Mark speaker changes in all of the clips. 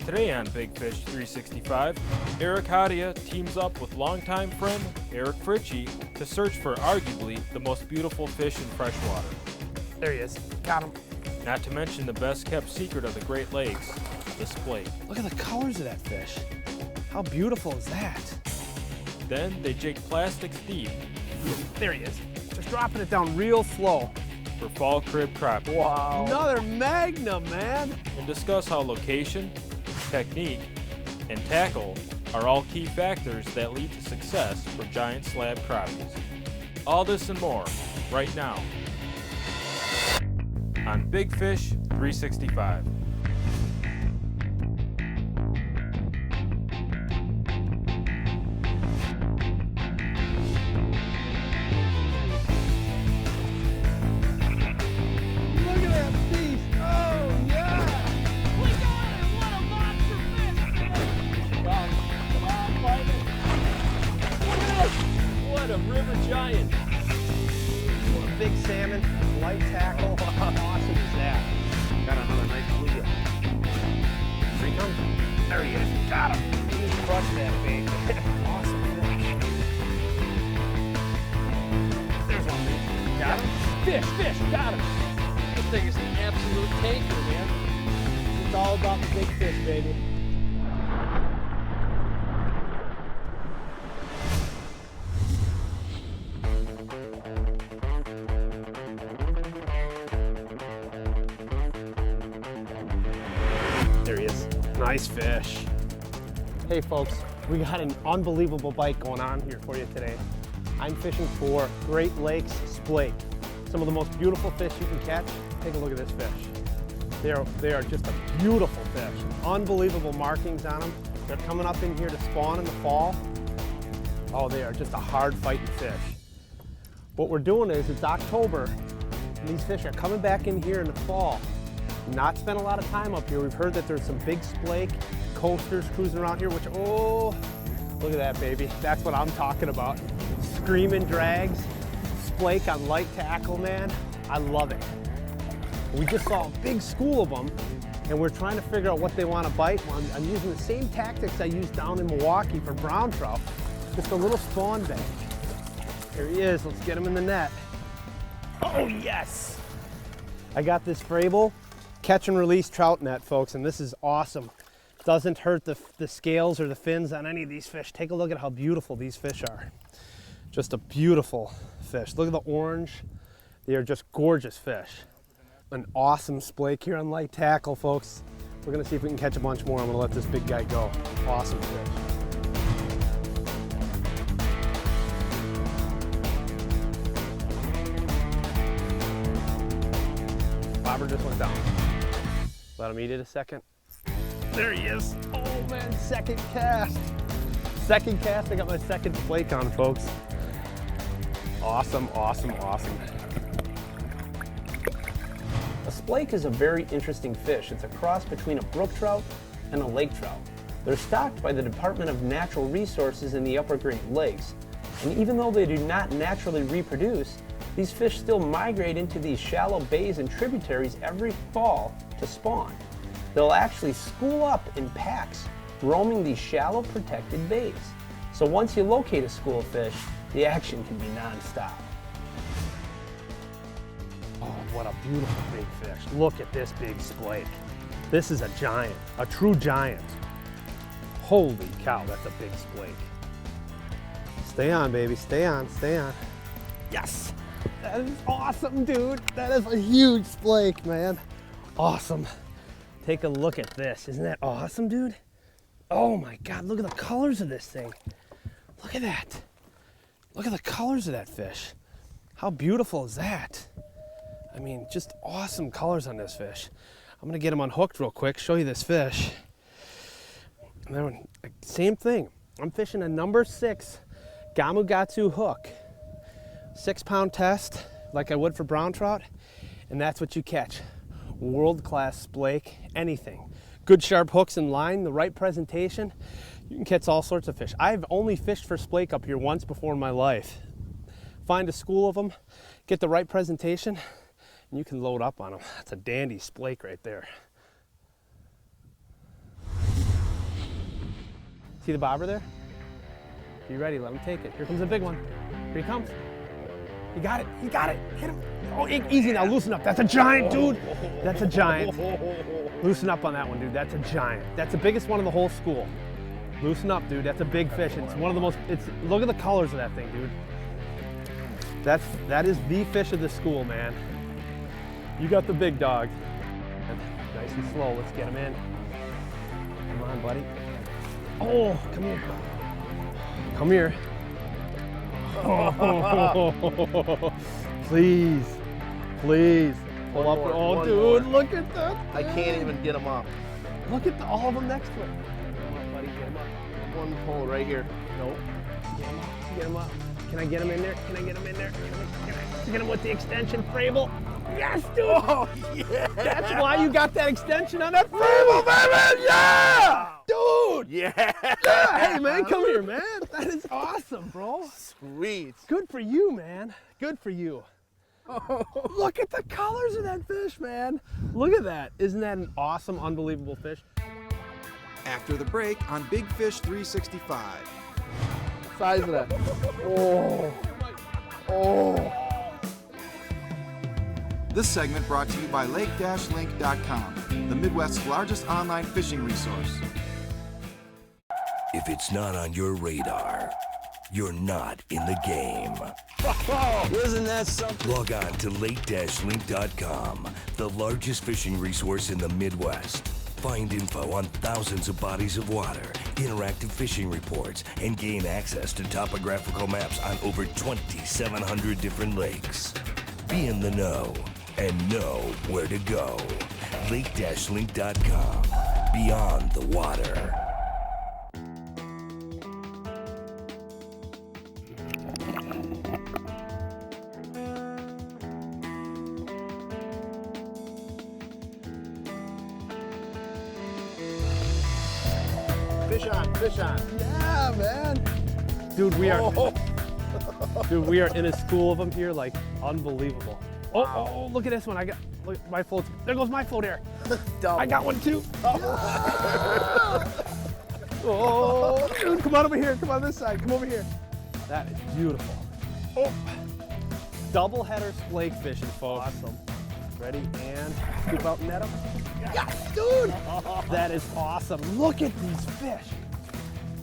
Speaker 1: Today on Big Fish 365, Eric Hadia teams up with longtime friend Eric Fritchie to search for arguably the most beautiful fish in freshwater.
Speaker 2: There he is. Got him.
Speaker 1: Not to mention the best kept secret of the Great Lakes, the Splake.
Speaker 2: Look at the colors of that fish. How beautiful is that?
Speaker 1: Then they jig plastics deep
Speaker 2: There he is. Just dropping it down real slow.
Speaker 1: for fall crib crappie.
Speaker 2: Wow. Another magnum, man.
Speaker 1: And discuss how location, technique, and tackle are all key factors that lead to success for giant slab crappies. All this and more right now on Big Fish 365.
Speaker 2: What a river giant. What a big salmon, light tackle. How awesome is that? Got another nice bluegill. Here he comes. There he is. Got him. He just crushed that bait. Awesome fish. There's one bait. Got him. Fish. Got him. This thing is an absolute tanker, man. It's all about the big fish, baby. There he is. Nice fish. Hey folks, we got an unbelievable bite going on here for you today. I'm fishing for Great Lakes Splake. Some of the most beautiful fish you can catch. Take a look at this fish. They are just a beautiful fish. Unbelievable markings on them. They're coming up in here to spawn in the fall. Oh, they are just a hard fighting fish. What we're doing is, it's October, and these fish are coming back in here in the fall. Not spent a lot of time up here. We've heard that there's some big Splake coasters cruising around here, which, oh, look at that, baby. That's what I'm talking about. Screaming drags, Splake on light tackle, man. I love it. We just saw a big school of them, and we're trying to figure out what they want to bite. I'm using the same tactics I used down in Milwaukee for brown trout, just a little spawn bait. There he is. Let's get him in the net. Oh, yes. I got this Frable catch and release trout net, folks, and this is awesome. Doesn't hurt the scales or the fins on any of these fish. Take a look at how beautiful these fish are. Just a beautiful fish. Look at the orange. They are just gorgeous fish. An awesome Splake here on light tackle, folks. We're gonna see if we can catch a bunch more. I'm gonna let this big guy go. Awesome fish. Bobber just went down. Let him eat it a second. There he is. Oh man, second cast. Second cast, I got my second Splake on, folks. Awesome. A Splake is a very interesting fish. It's a cross between a brook trout and a lake trout. They're stocked by the Department of Natural Resources in the Upper Great Lakes. And even though they do not naturally reproduce, these fish still migrate into these shallow bays and tributaries every fall to spawn. They'll actually school up in packs, roaming these shallow protected bays. So once you locate a school of fish, the action can be non-stop. Oh, what a beautiful big fish. Look at this big Splake. This is a giant, a true giant. Holy cow, that's a big Splake. Stay on, baby, stay on. Yes. That is awesome, dude. That is a huge Splake, man. Awesome. Take a look at this. Isn't that awesome, dude? Oh my God, look at the colors of this thing. Look at that. Look at the colors of that fish. How beautiful is that? I mean, just awesome colors on this fish. I'm gonna get him unhooked real quick, show you this fish. And then, same thing. I'm fishing a number 6 Gamugatsu hook. 6-pound test, like I would for brown trout, and that's what you catch. World-class Splake, anything. Good sharp hooks and line, the right presentation, you can catch all sorts of fish. I've only fished for Splake up here once before in my life. Find a school of them, get the right presentation, and you can load up on them. That's a dandy Splake right there. See the bobber there? Be ready, let him take it. Here comes a big one. Here he comes. You got it, you got it. Hit him. Oh, easy now, loosen up. That's a giant, dude. That's a giant. Loosen up on that one, dude. That's a giant. That's the biggest one in the whole school. Loosen up, dude. That's a big fish. It's one of the most, look at the colors of that thing, dude. That is the fish of the school, man. You got the big dog. Nice and slow, let's get him in. Come on, buddy. Oh, come here. Come here. Oh, please, please. Pull up. Oh, dude, look at that.
Speaker 3: I can't even get him up.
Speaker 2: Look at all of them next to it. Come on, buddy, get him up.
Speaker 3: One pull right here.
Speaker 2: Nope. Get him up. Can I get him in there? Can I get him in there? Can I get him with the extension Frable? Yes, dude! Oh, yeah! That's why you got that extension on that Frable, baby! Yeah! Dude!
Speaker 3: Yeah!
Speaker 2: Yeah! Hey, man, come here, man. That is awesome, bro.
Speaker 3: Sweet.
Speaker 2: Good for you, man. Good for you. Oh, look at the colors of that fish, man. Look at that. Isn't that an awesome, unbelievable fish?
Speaker 4: After the break on Big Fish 365.
Speaker 3: Size of that. Oh. Oh.
Speaker 4: This segment brought to you by Lake-Link.com, the Midwest's largest online fishing resource.
Speaker 5: If it's not on your radar, you're not in the game.
Speaker 3: Isn't that something?
Speaker 5: Log on to Lake-Link.com, the largest fishing resource in the Midwest. Find info on thousands of bodies of water, interactive fishing reports, and gain access to topographical maps on over 2,700 different lakes. Be in the know and know where to go. Lake-Link.com, beyond the water.
Speaker 3: Fish on, fish on.
Speaker 2: Yeah, man. Dude, we are in a school of them here, like unbelievable.
Speaker 3: Wow.
Speaker 2: Oh, look at this one. Look, my float. There goes my float air.
Speaker 3: Double.
Speaker 2: I got one too. Oh, dude, come on over here. Come on this side. Come over here. That is beautiful. Oh, double header splake fishing, folks. Awesome. Ready and scoop out and net them. Yes, dude. That is awesome. Look at these fish.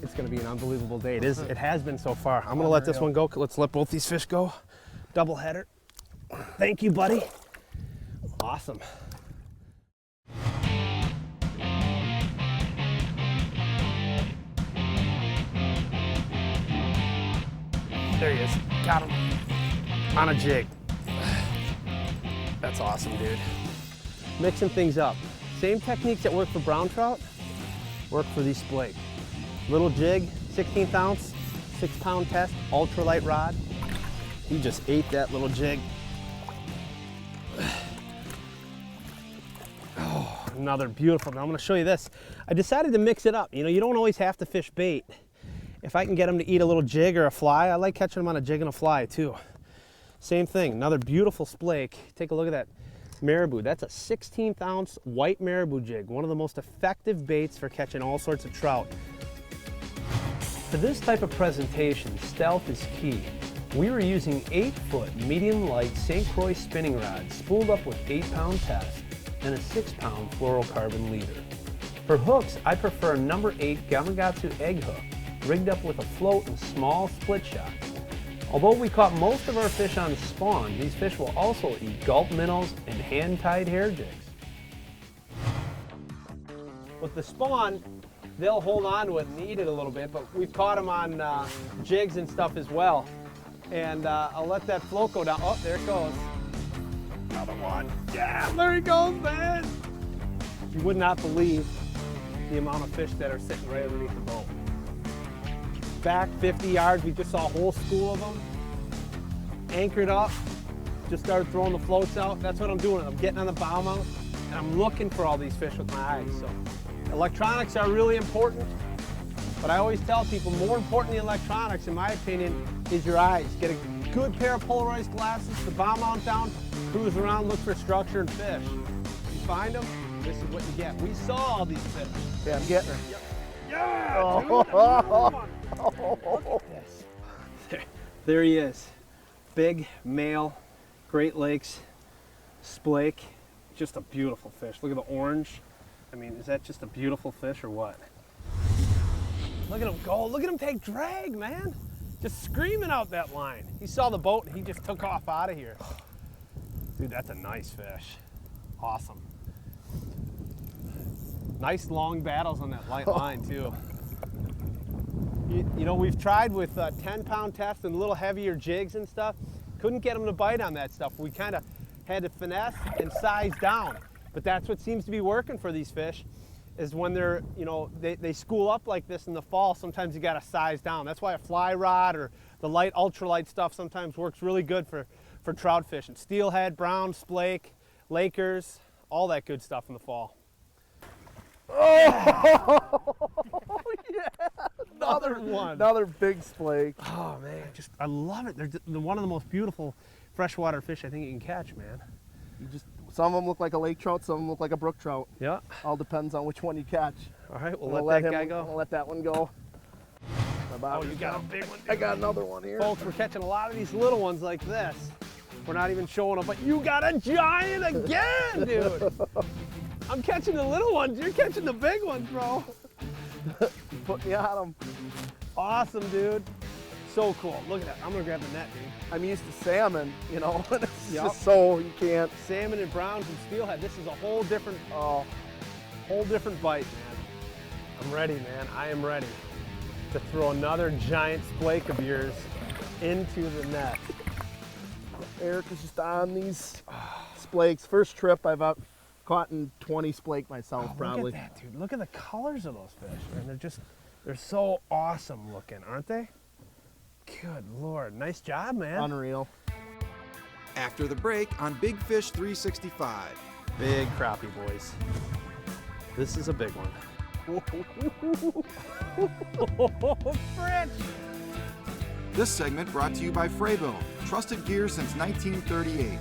Speaker 2: It's going to be an unbelievable day. It is. It has been so far. I'm going to let this one go. Let's let both these fish go. Double header. Thank you, buddy. Awesome. There he is. Got him. On a jig. That's awesome, dude. Mixing things up. Same techniques that work for brown trout work for these splake. Little jig, 16th ounce, 6-pound test, ultralight rod. He just ate that little jig. Oh, another beautiful. Now I'm going to show you this. I decided to mix it up. You know, you don't always have to fish bait. If I can get them to eat a little jig or a fly, I like catching them on a jig and a fly too. Same thing, another beautiful splake. Take a look at that marabou. That's a 16th ounce white marabou jig, one of the most effective baits for catching all sorts of trout. For this type of presentation, stealth is key. We were using 8-foot medium light St. Croix spinning rod spooled up with 8-pound test and a 6-pound fluorocarbon leader. For hooks, I prefer a number 8 Gamakatsu egg hook rigged up with a float and small split shot. Although we caught most of our fish on spawn, these fish will also eat gulp minnows and hand-tied hair jigs. With the spawn, they'll hold on to it and eat it a little bit, but we've caught them on jigs and stuff as well. And I'll let that float go down. Oh, there it goes. Another one. Yeah, there he goes, man. You would not believe the amount of fish that are sitting right underneath the boat. Back 50 yards, we just saw a whole school of them. Anchored up, just started throwing the floats out. That's what I'm doing. I'm getting on the bow mount and I'm looking for all these fish with my eyes. So electronics are really important, but I always tell people more important than electronics, in my opinion, is your eyes. Get a good pair of polarized glasses, the bow mount down, cruise around, look for structure and fish. You find them, this is what you get. We saw all these fish.
Speaker 3: Yeah, I'm getting her.
Speaker 2: Yep. Yeah, dude, another one. Look at this. There he is. Big male Great Lakes Splake. Just a beautiful fish. Look at the orange. I mean, is that just a beautiful fish or what? Look at him go. Look at him take drag, man. Just screaming out that line. He saw the boat and he just took off out of here. Dude, that's a nice fish. Awesome. Nice long battles on that light line too. You know, we've tried with 10-pound tests and a little heavier jigs and stuff. Couldn't get them to bite on that stuff. We kind of had to finesse and size down. But that's what seems to be working for these fish, is when they're, you know, they school up like this in the fall, sometimes you got to size down. That's why a fly rod or the light, ultralight stuff sometimes works really good for trout fishing. Steelhead, brown, splake, Lakers, all that good stuff in the fall.
Speaker 3: Oh, yeah.
Speaker 2: Another one.
Speaker 3: Another big splake.
Speaker 2: Oh man, I love it. They're one of the most beautiful freshwater fish I think you can catch, man.
Speaker 3: Some of them look like a lake trout, some of them look like a brook trout.
Speaker 2: Yeah.
Speaker 3: All depends on which one you catch.
Speaker 2: All right, we'll let that guy go.
Speaker 3: We'll let that one go.
Speaker 2: Oh, you got a big one.
Speaker 3: I got another one here.
Speaker 2: Folks, we're catching a lot of these little ones like this. We're not even showing them, but you got a giant again, dude. I'm catching the little ones. You're catching the big ones, bro.
Speaker 3: Put me on them.
Speaker 2: Awesome, dude. So cool. Look at that. I'm gonna grab the net, dude.
Speaker 3: I'm used to salmon, you know. It's
Speaker 2: Yep.
Speaker 3: just so you can't.
Speaker 2: Salmon and browns and steelhead. This is a whole different bite, man. I'm ready, man. I am ready to throw another giant splake of yours into the net.
Speaker 3: Eric is just on these splakes. First trip I've caught in 20 splake myself, probably.
Speaker 2: Look at that, dude. Look at the colors of those fish, man. They're so awesome looking, aren't they? Good Lord. Nice job, man.
Speaker 3: Unreal.
Speaker 4: After the break on Big Fish 365.
Speaker 2: Big crappie, boys. This is a big one. French.
Speaker 4: This segment brought to you by Freybill, trusted gear since 1938.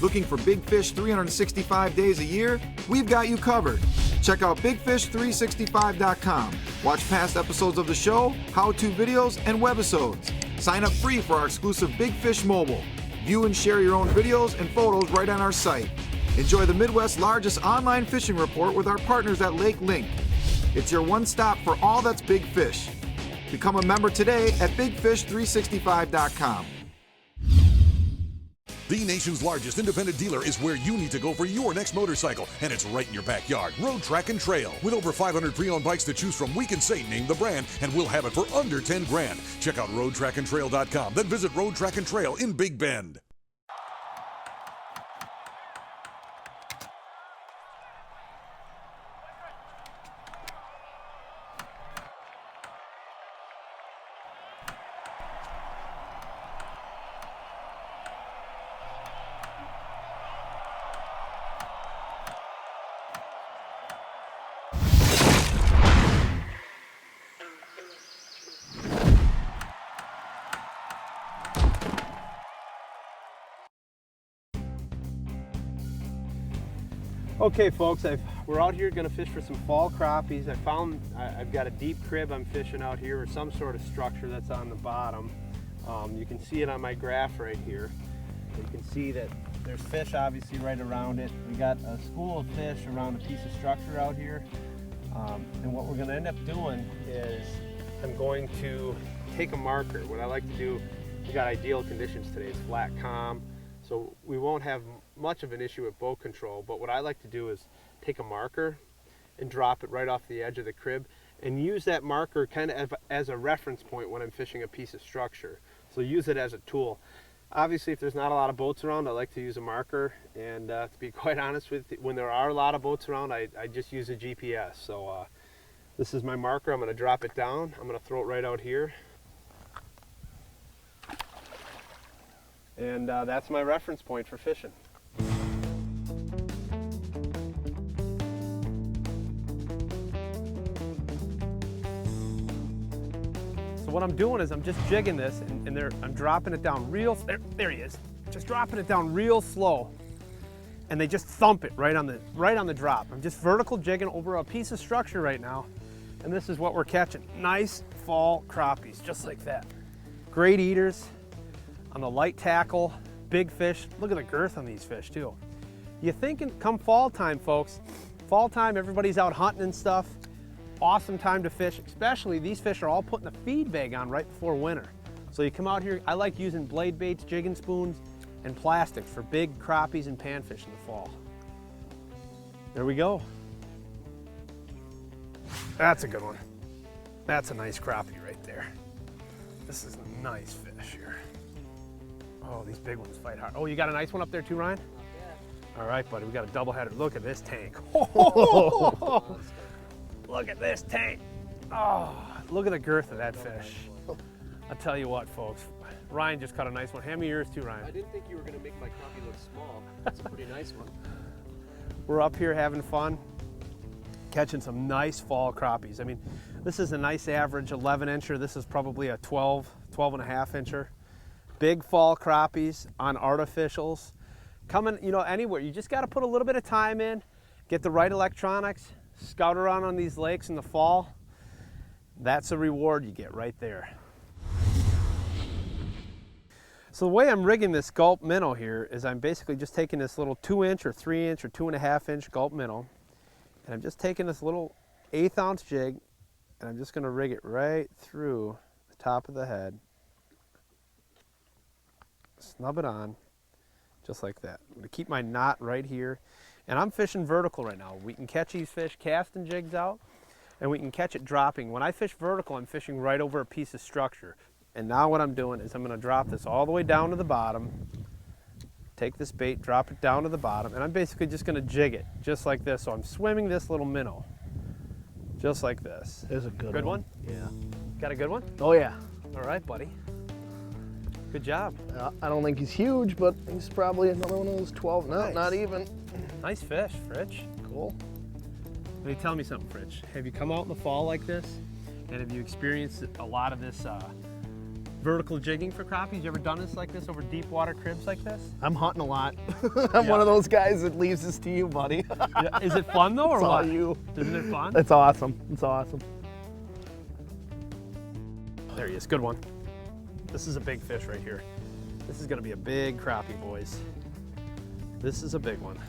Speaker 4: Looking for big fish 365 days a year? We've got you covered. Check out bigfish365.com. Watch past episodes of the show, how-to videos, and webisodes. Sign up free for our exclusive Big Fish Mobile. View and share your own videos and photos right on our site. Enjoy the Midwest's largest online fishing report with our partners at Lake Link. It's your one stop for all that's big fish. Become a member today at bigfish365.com.
Speaker 6: The nation's largest independent dealer is where you need to go for your next motorcycle, and it's right in your backyard. Road Track and Trail. With over 500 pre-owned bikes to choose from, we can say name the brand, and we'll have it for under 10 grand. Check out roadtrackandtrail.com, then visit Road Track and Trail in Big Bend.
Speaker 2: Okay, folks, we're out here gonna fish for some fall crappies. I've got a deep crib I'm fishing out here, or some sort of structure that's on the bottom. You can see it on my graph right here. You can see that there's fish obviously right around it. We got a school of fish around a piece of structure out here. And what we're gonna end up doing is I'm going to take a marker. What I like to do, we got ideal conditions today. It's flat, calm, so we won't have much of an issue with boat control, but what I like to do is take a marker and drop it right off the edge of the crib and use that marker kind of as a reference point when I'm fishing a piece of structure. So use it as a tool. Obviously, if there's not a lot of boats around, I like to use a marker, and to be quite honest with you, when there are a lot of boats around, I just use a GPS. So this is my marker. I'm going to drop it down. I'm going to throw it right out here. And that's my reference point for fishing. So what I'm doing is I'm just jigging this, and I'm dropping it down real, there he is. Just dropping it down real slow. and they just thump it right on the drop. I'm just vertical jigging over a piece of structure right now, and this is what we're catching. Nice fall crappies, just like that. Great eaters on the light tackle, big fish. Look at the girth on these fish too. You thinking come fall time, folks, fall time, everybody's out hunting and stuff. Awesome time to fish, especially these fish are all putting the feed bag on right before winter. So you come out here, I like using blade baits, jigging spoons, and plastics for big crappies and panfish in the fall. There we go. That's a good one. That's a nice crappie right there. This is a nice fish here. Oh, these big ones fight hard. Oh, you got a nice one up there too, Ryan? All right, buddy, we got a double header. Look at this tank. Look at this tank. Oh, look at the girth of that fish. I'll tell you what, folks. Ryan just caught a nice one. Hand me yours too, Ryan.
Speaker 7: I didn't think you were going to make my crappie look small. That's a pretty nice one.
Speaker 2: We're up here having fun, catching some nice fall crappies. I mean, this is a nice average 11-incher. This is probably a 12 and a half incher. Big fall crappies on artificials. Coming, you know, anywhere. You just got to put a little bit of time in, get the right electronics, scout around on these lakes in the fall. That's a reward you get right there. So the way I'm rigging this gulp minnow here is I'm basically just taking this little 2-inch or 3-inch or 2.5-inch gulp minnow, and I'm just taking this little 1/8 ounce jig, and I'm just going to rig it right through the top of the head. Snub it on, just like that. I'm going to keep my knot right here, and I'm fishing vertical right now. We can catch these fish casting jigs out, and we can catch it dropping. When I fish vertical, I'm fishing right over a piece of structure. And now what I'm doing is I'm going to drop this all the way down to the bottom, take this bait, drop it down to the bottom, and I'm basically just going to jig it just like this. So I'm swimming this little minnow just like this.
Speaker 3: There's a good one.
Speaker 2: Good one?
Speaker 3: Yeah.
Speaker 2: Got a good one?
Speaker 3: Oh yeah.
Speaker 2: All right, buddy. Good job.
Speaker 3: I don't think he's huge, but he's probably another one of those 12. No,
Speaker 2: Nice.
Speaker 3: not even.
Speaker 2: Nice fish, Fritch.
Speaker 3: Cool.
Speaker 2: Hey, tell me something, Fritch. Have you come out in the fall like this? And have you experienced a lot of this vertical jigging for crappies? You ever done this like this over deep water cribs like this?
Speaker 3: I'm hunting a lot. I'm one of those guys that leaves this to you, buddy.
Speaker 2: Yeah. Is it fun though, or
Speaker 3: It's all
Speaker 2: what?
Speaker 3: you.
Speaker 2: Isn't it fun?
Speaker 3: It's awesome. It's awesome.
Speaker 2: There he is, good one. This is a big fish right here. This is gonna be a big crappie, boys. This is a big one.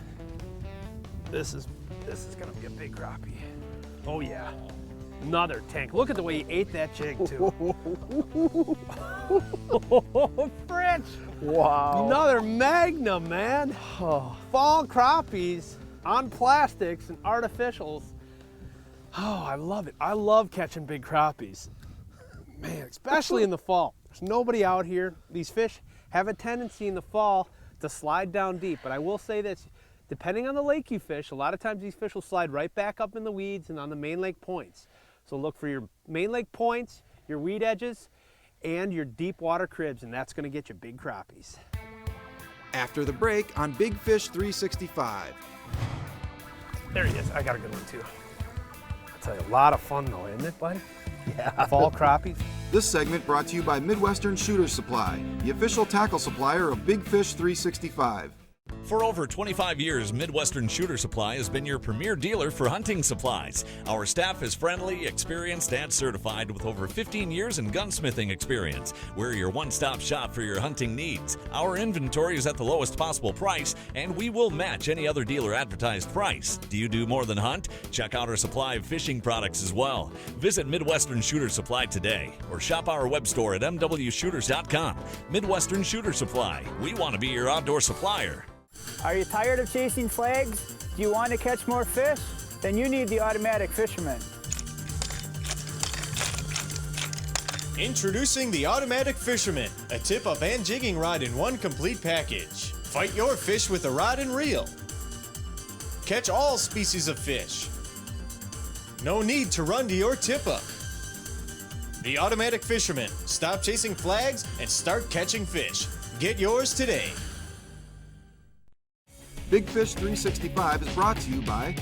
Speaker 2: This is gonna be a big crappie. Oh yeah. Another tank. Look at the way he ate that jig too. Fritch!
Speaker 3: Wow.
Speaker 2: Another magnum, man.
Speaker 3: Oh.
Speaker 2: Fall crappies on plastics and artificials. Oh, I love it. I love catching big crappies. Man, especially in the fall. There's nobody out here. These fish have a tendency in the fall to slide down deep, but I will say this, depending on the lake you fish, a lot of times these fish will slide right back up in the weeds and on the main lake points. So look for your main lake points, your weed edges, and your deep water cribs, and that's gonna get you big crappies.
Speaker 4: After the break on Big Fish 365.
Speaker 2: There he is, I got a good one too. I'll tell you, a lot of fun though, isn't it, buddy?
Speaker 3: Yeah.
Speaker 2: Fall crappies.
Speaker 4: This segment brought to you by Midwestern Shooter Supply, the official tackle supplier of Big Fish 365.
Speaker 8: For over 25 years, Midwestern Shooter Supply has been your premier dealer for hunting supplies. Our staff is friendly, experienced, and certified with over 15 years in gunsmithing experience. We're your one-stop shop for your hunting needs. Our inventory is at the lowest possible price, and we will match any other dealer advertised price. Do you do more than hunt? Check out our supply of fishing products as well. Visit Midwestern Shooter Supply today, or shop our web store at mwshooters.com. Midwestern Shooter Supply. We want to be your outdoor supplier.
Speaker 9: Are you tired of chasing flags? Do you want to catch more fish? Then you need the Automatic Fisherman.
Speaker 10: Introducing the Automatic Fisherman, a tip-up and jigging rod in one complete package. Fight your fish with a rod and reel. Catch all species of fish. No need to run to your tip-up. The Automatic Fisherman. Stop chasing flags and start catching fish. Get yours today.
Speaker 4: Big Fish 365 is brought to you by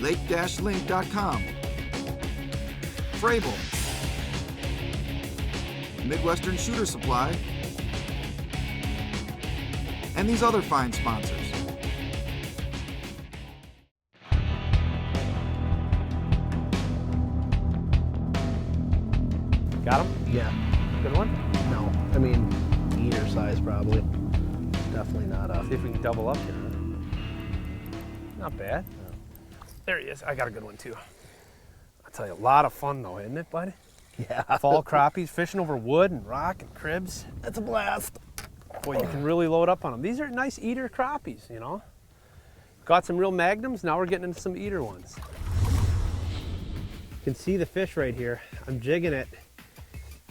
Speaker 4: Lake-Link.com, Frable, Midwestern Shooter Supply, and these other fine sponsors.
Speaker 2: Got him?
Speaker 3: Yeah.
Speaker 2: Good one?
Speaker 3: No. I mean, eater size probably. Definitely not a.
Speaker 2: See if we can double up here. Not bad. There he is. I got a good one too. I'll tell you, a lot of fun though, isn't it, bud?
Speaker 3: Yeah.
Speaker 2: Fall crappies, fishing over wood and rock and cribs.
Speaker 3: That's a blast.
Speaker 2: Boy, you can really load up on them. These are nice eater crappies, you know? Got some real magnums, now we're getting into some eater ones. You can see the fish right here. I'm jigging it.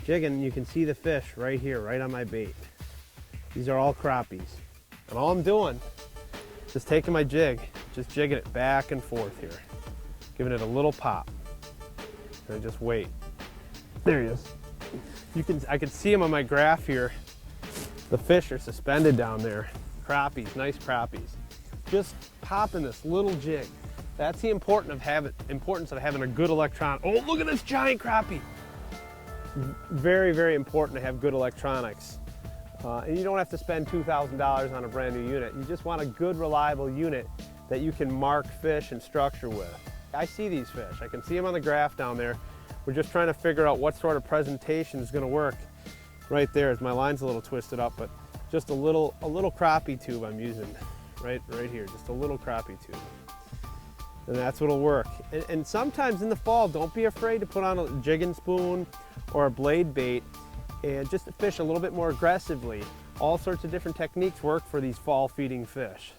Speaker 2: Jigging, you can see the fish right here, right on my bait. These are all crappies. And all I'm doing, just taking my jig, just jigging it back and forth here. Giving it a little pop. And just wait. There he is. I can see him on my graph here. The fish are suspended down there. Crappies, nice crappies. Just popping this little jig. That's the importance of having a good electron. Oh, look at this giant crappie. Very, very important to have good electronics. And you don't have to spend $2,000 on a brand new unit. You just want a good, reliable unit that you can mark fish and structure with. I see these fish. I can see them on the graph down there. We're just trying to figure out what sort of presentation is going to work. Right there, as my line's a little twisted up, but just a little crappie tube I'm using right here, just a little crappie tube. And that's what'll work. And sometimes in the fall, don't be afraid to put on a jigging spoon or a blade bait and just to fish a little bit more aggressively. All sorts of different techniques work for these fall feeding fish.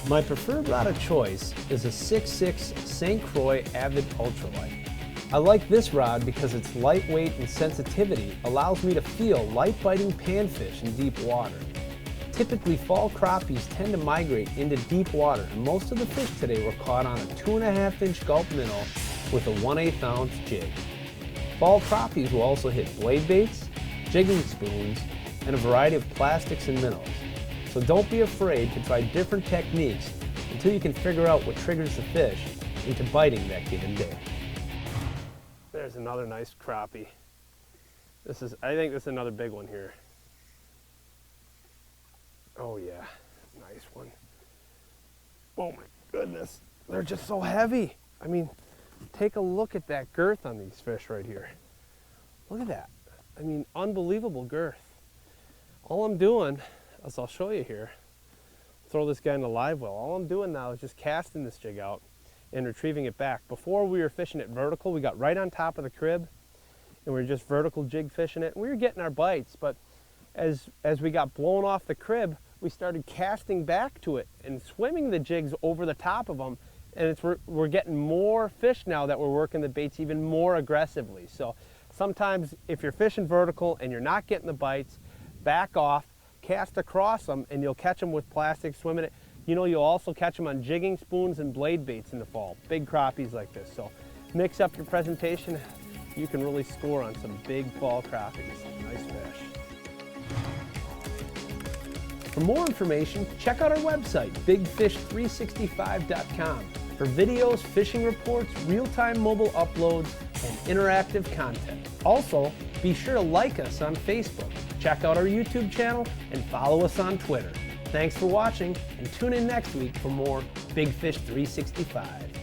Speaker 11: My preferred rod of choice is a 6.6 St. Croix Avid Ultralight. I like this rod because its lightweight and sensitivity allows me to feel light biting panfish in deep water. Typically, fall crappies tend to migrate into deep water, and most of the fish today were caught on a 2.5-inch gulp minnow with a 1/8 ounce jig. Fall crappies will also hit blade baits, jigging spoons, and a variety of plastics and minnows. So don't be afraid to try different techniques until you can figure out what triggers the fish into biting that given day.
Speaker 2: There's another nice crappie. I think this is another big one here. Oh yeah, nice one. Oh my goodness, they're just so heavy. I mean, take a look at that girth on these fish right here. Look at that. I mean, unbelievable girth. All I'm doing, as I'll show you here, throw this guy in the live well. All I'm doing now is just casting this jig out and retrieving it back. Before we were fishing it vertical, we got right on top of the crib and we were just vertical jig fishing it. We were getting our bites, but as we got blown off the crib, we started casting back to it and swimming the jigs over the top of them, and we're getting more fish now that we're working the baits even more aggressively. So sometimes if you're fishing vertical and you're not getting the bites, back off, cast across them, and you'll catch them with plastic swimming it. You know, you'll also catch them on jigging spoons and blade baits in the fall, big crappies like this. So mix up your presentation, you can really score on some big fall crappies. Nice fish.
Speaker 11: For more information, check out our website, bigfish365.com, for videos, fishing reports, real-time mobile uploads, and interactive content. Also, be sure to like us on Facebook, check out our YouTube channel, and follow us on Twitter. Thanks for watching, and tune in next week for more Big Fish 365.